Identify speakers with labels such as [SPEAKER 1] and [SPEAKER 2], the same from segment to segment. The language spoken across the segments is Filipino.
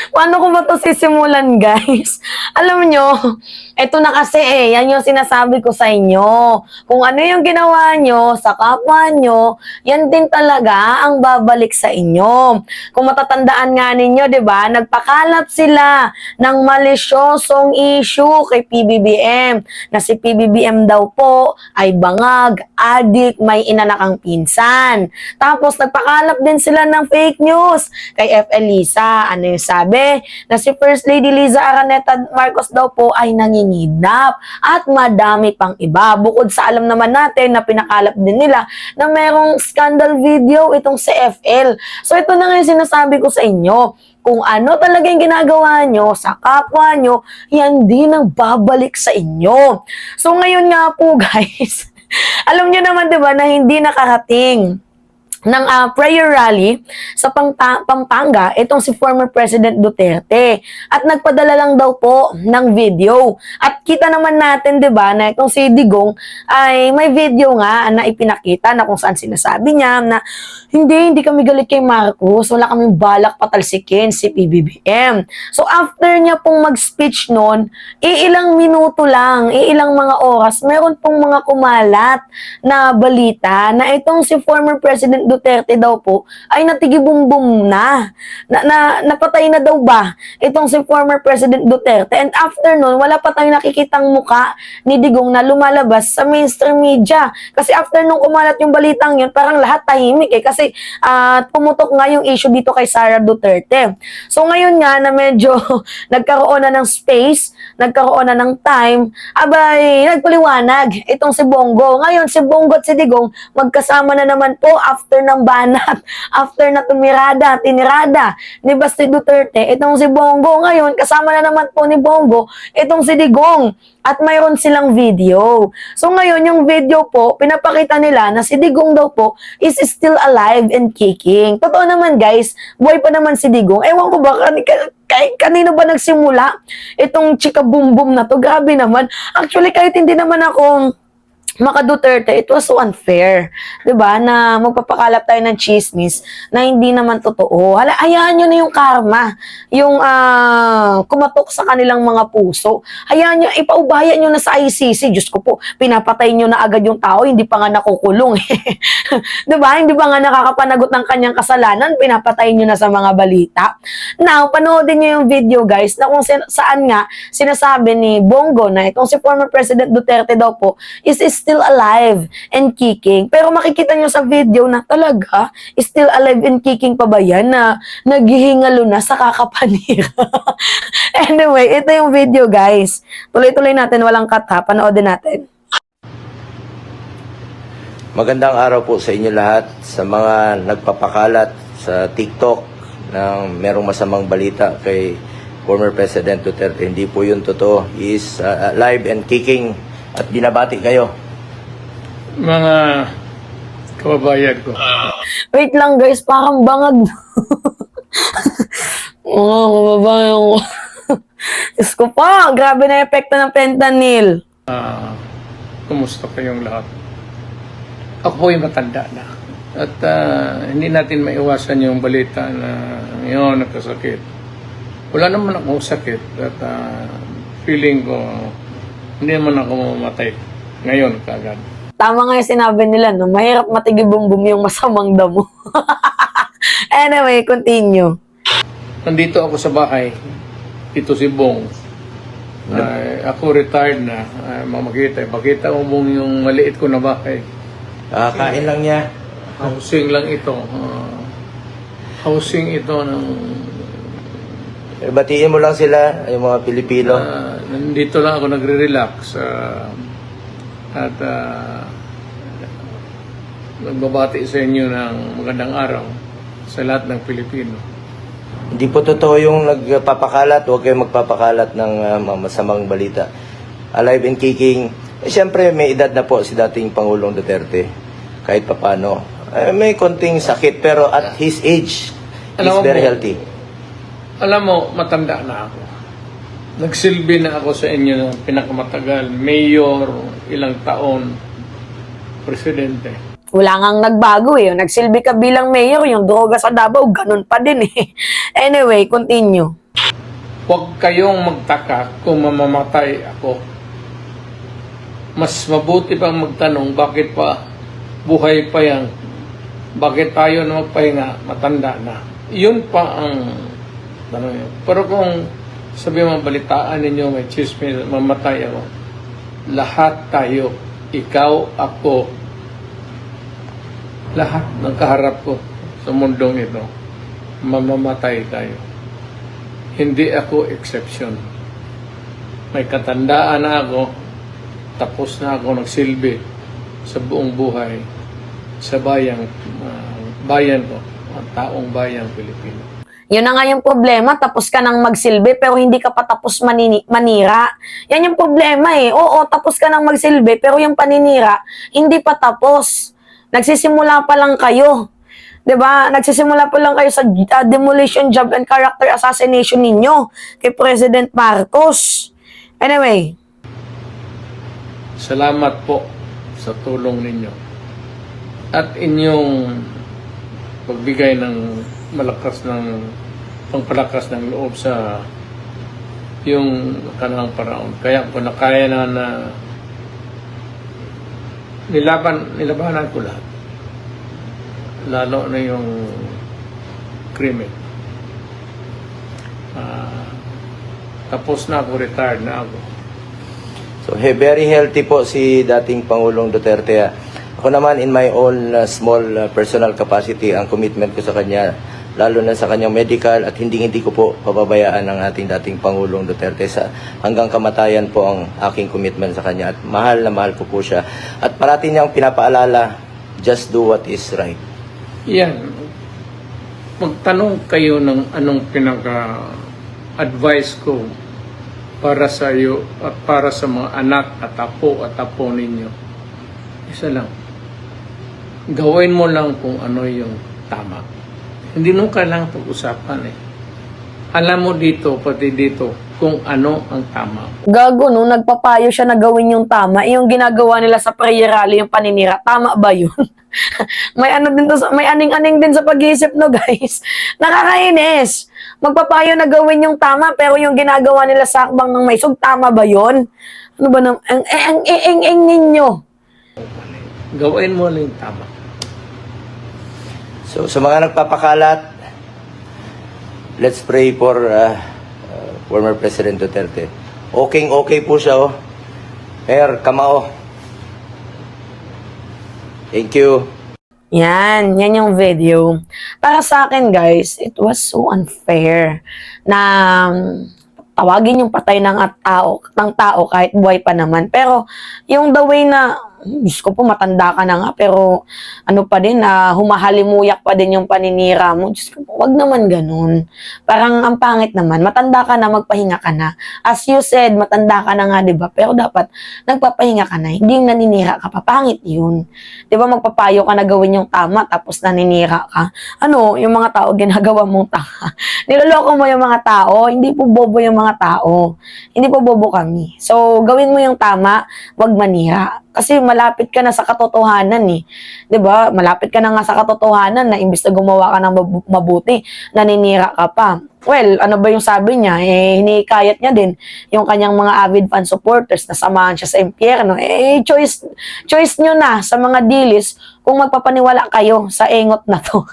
[SPEAKER 1] Paano ko ba ito sisimulan, guys? Alam nyo, eto na kasi yan yung sinasabi ko sa inyo. Kung ano yung ginawa nyo sa kapwa nyo, yan din talaga ang babalik sa inyo. Kung matatandaan nga ninyo, di ba, nagpakalap sila ng malisyosong issue kay PBBM, na si PBBM daw po ay bangag, adik, may inanakang pinsan. Tapos nagpakalap din sila ng fake news kay FL Lisa. Ano yung sabi? Na si First Lady Liza Araneta Marcos daw po ay nanginidnap at madami pang iba. Bukod sa alam naman natin na pinakalap din nila na merong scandal video itong si FL. So ito na nga yung sinasabi ko sa inyo. Kung ano talaga yung ginagawa nyo sa kapwa nyo, yan din ang babalik sa inyo. So ngayon nga po guys, alam nyo naman diba na hindi nakarating ng prayer rally sa Pampanga, itong si former President Duterte. At nagpadala lang daw po ng video. At kita naman natin, di ba, na itong si Digong ay may video nga na ipinakita na kung saan sinasabi niya na hindi kami galit kay Marcos, wala kaming balak patalsikin si PBBM. So after niya pong mag-speech noon, iilang minuto lang, iilang mga oras, meron pong mga kumalat na balita na itong si former President Duterte daw po ay natigibumbum na. Napatay na daw ba itong si former President Duterte, and after nun wala pa tayong nakikitang muka ni Digong na lumalabas sa mainstream media. Kasi after nung kumalat yung balitang yun, parang lahat tahimik kasi pumutok nga yung issue dito kay Sara Duterte. So ngayon nga na medyo nagkaroon na ng space, nagkaroon na ng time, abay nagpaliwanag itong si Bongo. Ngayon si Bongo at si Digong magkasama na naman po after ng banat, after na tinirada ni Basti Duterte, itong si Bongo ngayon, kasama na naman po ni Bongo, itong si Digong. At mayroon silang video. So ngayon, yung video po, pinapakita nila na si Digong daw po is still alive and kicking. Totoo naman guys, buhay pa naman si Digong. Ewan ko ba, kanino ba nagsimula itong chika boom boom na to? Grabe naman. Actually, kahit hindi naman ako Maka Duterte, it was so unfair, 'di ba? Na magpapakalap tayo ng chismis na hindi naman totoo. Hayaan niyo na yung karma, yung kumatok sa kanilang mga puso. Hayaan niyo, ipaubaya niyo na sa ICC. Diyos ko po, pinapatay niyo na agad yung tao, hindi pa nga nakukulong. 'Di ba? Hindi ba nga nakakapanagot ng kanyang kasalanan, pinapatay niyo na sa mga balita. Now, panoodin niyo yung video guys, na kung saan nga sinasabi ni Bongo na itong si former President Duterte daw po is still alive and kicking. Pero makikita nyo sa video na talaga, still alive and kicking pa ba yan na naghihingalo na sa kakapanira? Anyway, ito yung video guys. Tuloy-tuloy natin, walang cut ha. Panoodin natin.
[SPEAKER 2] Magandang araw po sa inyo lahat, sa mga nagpapakalat sa TikTok ng merong masamang balita kay former President Duterte. Hindi po yun totoo. He is alive and kicking at binabati kayo.
[SPEAKER 3] Mga kababayan ko.
[SPEAKER 1] Wait lang guys, parang bangag. Mga kababayan ko. Diyos ko pa, grabe na epekto ng fentanyl.
[SPEAKER 3] Kumusta kayong lahat? Ako po yung matanda na. At hindi natin maiwasan yung balita na ngayon nagkasakit. Wala naman akong sakit. At feeling ko, hindi naman ako mamatay ngayon kagad.
[SPEAKER 1] Tama nga yung sinabi nila, no? Mahirap matigibum-bum yung masamang damo. Anyway, continue.
[SPEAKER 3] Nandito ako sa bahay. Ito si Bong. Ako retired na. Makita ko Bong yung maliit ko na bahay.
[SPEAKER 2] Kain lang niya.
[SPEAKER 3] Housing lang ito. Housing ito ng...
[SPEAKER 2] Batiin mo lang sila, yung mga Pilipino.
[SPEAKER 3] Nandito lang ako nagre-relax. At nagbabati sa inyo ng magandang araw sa lahat ng Pilipino.
[SPEAKER 2] Hindi po totoo yung nagpapakalat. Huwag kayong magpapakalat ng masamang balita. Alive and kicking. Siyempre, may edad na po si dating Pangulong Duterte. Kahit papano. May konting sakit, pero at his age, he's very healthy.
[SPEAKER 3] Alam mo, matanda na ako. Nagsilbi na ako sa inyo ng pinakamatagal. Mayor, ilang taon, presidente.
[SPEAKER 1] Wala ngang nagbago eh. Nagsilbi ka bilang mayor, yung droga sa Davao, ganun pa din eh. Anyway, continue.
[SPEAKER 3] Huwag kayong magtaka kung mamamatay ako. Mas mabuti pang magtanong, bakit pa buhay pa yan? Bakit tayo na magpahinga, matanda na? Yun pa ang tanong yun. Pero kung sabi mo, balitaan ninyo, may chismis, mamatay ako. Lahat tayo, ikaw, ako, lahat ng kaharap ko sa mundong ito, mamamatay tayo. Hindi ako exception. May katandaan na ako, tapos na ako nagsilbi sa buong buhay sa bayan ko, ang taong bayang Pilipino.
[SPEAKER 1] Yun na nga yung problema, tapos ka nang magsilbi pero hindi ka pa tapos manira. Yan yung problema eh. Oo, tapos ka nang magsilbi pero yung paninira, hindi pa tapos. Nagsisimula pa lang kayo. 'Di ba? Nagsisimula pa lang kayo sa demolition job and character assassination ninyo kay President Marcos. Anyway,
[SPEAKER 3] Salamat po sa tulong ninyo at inyong pagbigay ng pangpalakas ng loob sa yung kanang paraon. Kaya ko nakaya na nilabanan ko lahat. Lalo na yung krimen. Tapos na ako, retired na ako.
[SPEAKER 2] So, very healthy po si dating Pangulong Duterte. Ako naman, in my own small personal capacity, ang commitment ko sa kanya, lalo na sa kanyang medical, at hindi ko po pababayaan ang ating dating Pangulong Duterte. Hanggang kamatayan po ang aking commitment sa kanya. At mahal na mahal ko po siya. At parati niyang pinapaalala, just do what is right.
[SPEAKER 3] Yan. Magtanong kayo ng anong pinaka-advice ko para sa iyo at para sa mga anak at apo ninyo. Isa lang. Gawin mo lang kung ano yung tama. Hindi nung kailangan pag-usapan eh. Alam mo dito, pati dito, kung ano ang tama.
[SPEAKER 1] gago no, nagpapayo siya na gawin yung tama. Yung ginagawa nila sa prayer rally, yung paninira, tama ba yun? May ano din to, may aning-aning din sa pag-iisip no guys. Nakakainis. Magpapayo na gawin yung tama pero yung ginagawa nila sa akbang ng maisog, tama ba yun? Ano ba nang ang ninyo?
[SPEAKER 3] Gawin mo lang yung tama.
[SPEAKER 2] So, sa mga nagpapakalat, let's pray for former President Duterte. Okay po siya, oh. Mayor, kamao. Thank you.
[SPEAKER 1] Yan yung video. Para sa akin guys, it was so unfair na tawagin yung patay ng tao kahit buhay pa naman. Pero yung the way na, Diyos ko po, matanda ka na nga, pero ano pa din, humahalimuyak pa din yung paninira mo. Diyos ko po, wag naman ganun. Parang ang pangit naman, matanda ka na, magpahinga ka na. As you said, matanda ka na nga, diba? Pero dapat, nagpapahinga ka na, hindi yung naninira ka pa. Pangit yun. Diba, magpapayo ka na gawin yung tama, tapos naninira ka. Ano, yung mga tao, ginagawa mong tanga. Niloloko mo yung mga tao, hindi po bobo yung mga tao. Hindi po bobo kami. So, gawin mo yung tama, wag manira. Kasi malapit ka na sa katotohanan eh. 'Di ba? Malapit ka na nga sa katotohanan na imbis na gumawa ka ng mabuti, naninira ka pa. Well, ano ba yung sabi niya? Hinikayat niya din yung kanyang mga avid fan supporters na samahan siya sa impyerno. Choice nyo na sa mga dilis kung magpapaniwala kayo sa engot na to.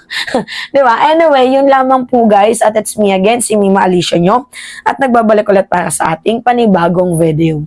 [SPEAKER 1] 'Di ba? Anyway, yun lamang po guys. At it's me again, si Mima Alicia nyo. At nagbabalik ulit para sa ating panibagong video.